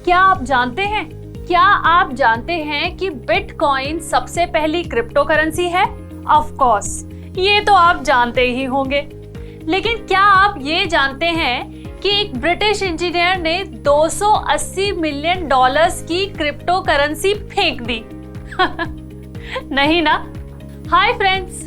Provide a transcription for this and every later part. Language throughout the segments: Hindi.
क्या आप जानते हैं? क्या आप जानते हैं कि बिटकॉइन सबसे पहली क्रिप्टो करेंसी है? ऑफ कोर्स, ये तो आप जानते ही होंगे। लेकिन क्या आप ये जानते हैं कि एक ब्रिटिश इंजीनियर ने 280 मिलियन डॉलर्स की क्रिप्टो करेंसी फेंक दी? नहीं ना। हाय फ्रेंड्स,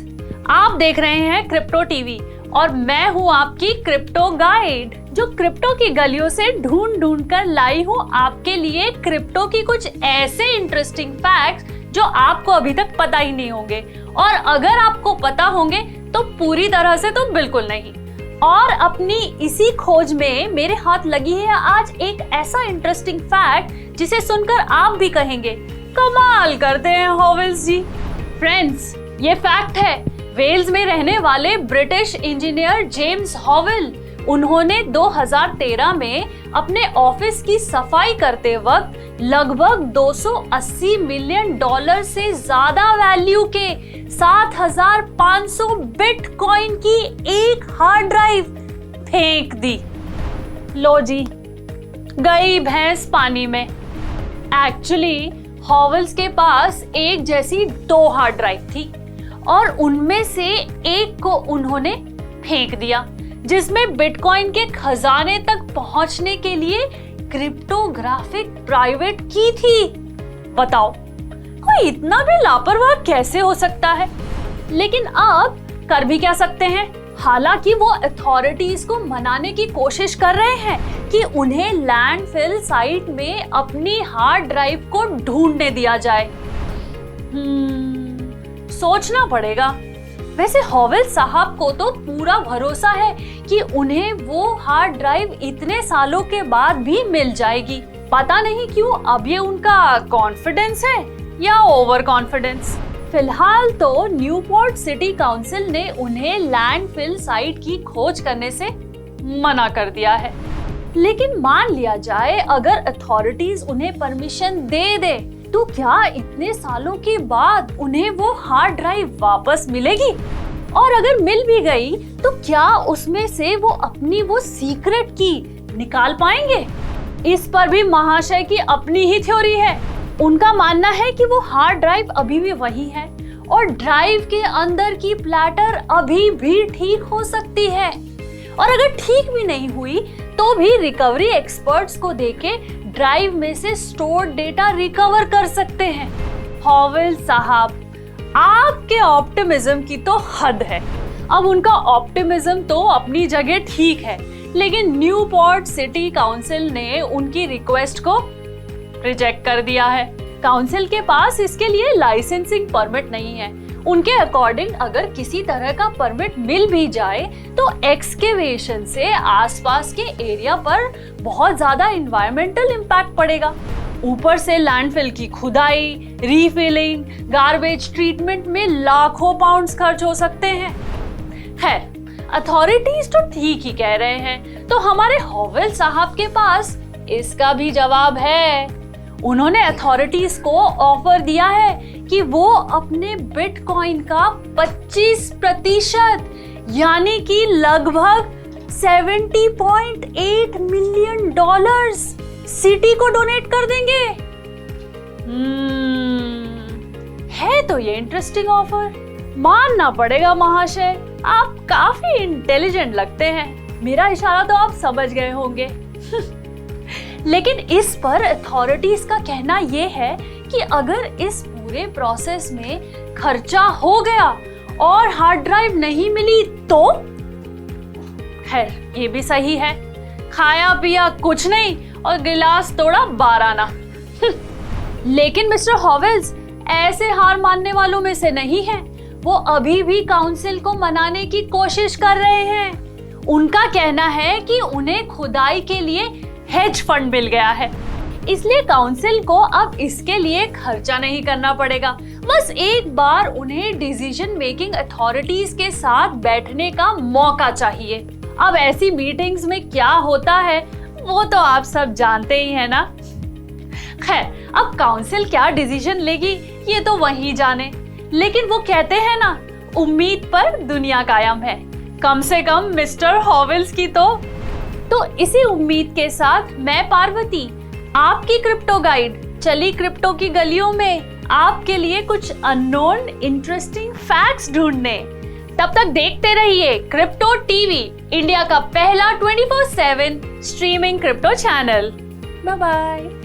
आप देख रहे हैं क्रिप्टो टीवी और मैं हूं आपकी क्रिप्टो गाइड, जो क्रिप्टो की गलियों से ढूंढ कर लाई हूं आपके लिए क्रिप्टो की कुछ ऐसे इंटरेस्टिंग फैक्ट्स जो आपको अभी तक पता ही नहीं होंगे, और अगर आपको पता होंगे तो पूरी तरह से तो बिल्कुल नहीं। और अपनी इसी खोज में मेरे हाथ लगी है आज एक ऐसा इंटरेस्टिंग फैक्ट जिसे सुनकर आप भी कहेंगे कमाल करते हैं हॉवेल्स जी। फ्रेंड्स, ये फैक्ट है वेल्स में रहने वाले ब्रिटिश इंजीनियर जेम्स हॉवेल। उन्होंने 2013 में अपने ऑफिस की सफाई करते वक्त लगभग 280 मिलियन डॉलर से ज्यादा वैल्यू के 7,500 बिटकॉइन की एक हार्ड ड्राइव फेंक दी। लो जी, गई भैंस पानी में। एक्चुअली हॉवेल्स के पास एक जैसी 2 हार्ड ड्राइव थी और उनमें से एक को उन्होंने फेंक दिया, जिसमें बिटकॉइन के खजाने तक पहुंचने के लिए क्रिप्टोग्राफिक प्राइवेट की थी। बताओ, कोई इतना भी लापरवाह कैसे हो सकता है? लेकिन अब कर भी क्या सकते हैं? हालांकि वो अथॉरिटीज को मनाने की कोशिश कर रहे हैं कि उन्हें लैंडफिल साइट में अपनी हार्ड ड्राइव को ढूंढने दिया जाए। सोचना पड़ेगा। वैसे हॉवेल साहब को तो पूरा भरोसा है कि उन्हें वो हार्ड ड्राइव इतने सालों के बाद भी मिल जाएगी। पता नहीं क्यों अब ये उनका कॉन्फिडेंस है या ओवर कॉन्फिडेंस। फिलहाल तो न्यूपोर्ट सिटी काउंसिल ने उन्हें लैंडफिल साइट की खोज करने से मना कर दिया है। लेकिन मान लिया जाए अगर अथॉरिटीज उन्हें परमिशन दे दे तो क्या इतने सालों के बाद उन्हें वो हार्ड ड्राइव वापस मिलेगी? और अगर मिल भी गई तो क्या उसमें से वो अपनी वो सीक्रेट की निकाल पाएंगे? इस पर भी महाशय की अपनी ही थ्योरी है। उनका मानना है कि वो हार्ड ड्राइव अभी भी वही है और ड्राइव के अंदर की प्लैटर अभी भी ठीक हो सकती है, और अगर ठीक भी नहीं हुई तो भी रिकवरी एक्सपर्ट्स को देके ड्राइव में से स्टोर्ड डेटा रिकवर कर सकते हैं। हॉवेल साहब, आपके ऑप्टिमिज्म की तो हद है। अब उनका ऑप्टिमिज्म तो अपनी जगह ठीक है, लेकिन न्यूपोर्ट सिटी काउंसिल ने उनकी रिक्वेस्ट को रिजेक्ट कर दिया है। काउंसिल के पास इसके लिए लाइसेंसिंग परमिट नहीं है। उनके अकॉर्डिंग अगर किसी तरह का परमिट मिल भी जाए तो एक्सकेवेशन से आसपास के एरिया पर बहुत ज्यादा एनवायरमेंटल इम्पैक्ट पड़ेगा। ऊपर से लैंडफिल की खुदाई, रीफिलिंग, गार्बेज ट्रीटमेंट में लाखों पाउंड्स खर्च हो सकते हैं। खैर, अथॉरिटीज तो ठीक ही कह रहे हैं, तो हमारे हॉवेल साहब के पास इसका भी जवाब है। उन्होंने अथॉरिटीज को ऑफर दिया है कि वो अपने बिटकॉइन का 25% यानी कि लगभग 70.8 मिलियन डॉलर्स सिटी को डोनेट कर देंगे। है तो ये इंटरेस्टिंग ऑफर। मानना पड़ेगा महाशय, आप काफी इंटेलिजेंट लगते हैं। मेरा इशारा तो आप समझ गए होंगे। लेकिन इस पर अथॉरिटीज का कहना यह है कि अगर इस पूरे प्रोसेस में खर्चा हो गया और हार्ड ड्राइव नहीं मिली तो खैर, ये भी सही है। खाया पिया कुछ नहीं और गिलास तोड़ा 12 ना। लेकिन मिस्टर हॉवेल्स ऐसे हार मानने वालों में से नहीं है। वो अभी भी काउंसिल को मनाने की कोशिश कर रहे हैं। उनका कहना है कि उन्हें खुदाई के लिए हेज फंड मिल गया है, इसलिए काउंसिल को अब इसके लिए खर्चा नहीं करना पड़ेगा। बस एक बार उन्हें डिसीजन मेकिंग अथॉरिटीज के साथ बैठने का मौका चाहिए। अब ऐसी मीटिंग्स में क्या होता है वो तो आप सब जानते ही हैं ना। खैर, अब काउंसिल क्या डिसीजन लेगी ये तो वही जाने, लेकिन वो कहते हैं ना, उम्मीद पर दुनिया कायम है। कम से कम मिस्टर हॉवेल्स की तो इसी उम्मीद के साथ मैं पार्वती आपकी क्रिप्टो गाइड चली क्रिप्टो की गलियों में आपके लिए कुछ अननोन इंटरेस्टिंग फैक्ट्स ढूंढने। तब तक देखते रहिए क्रिप्टो टीवी, इंडिया का पहला 24/7 streaming crypto channel. Bye bye.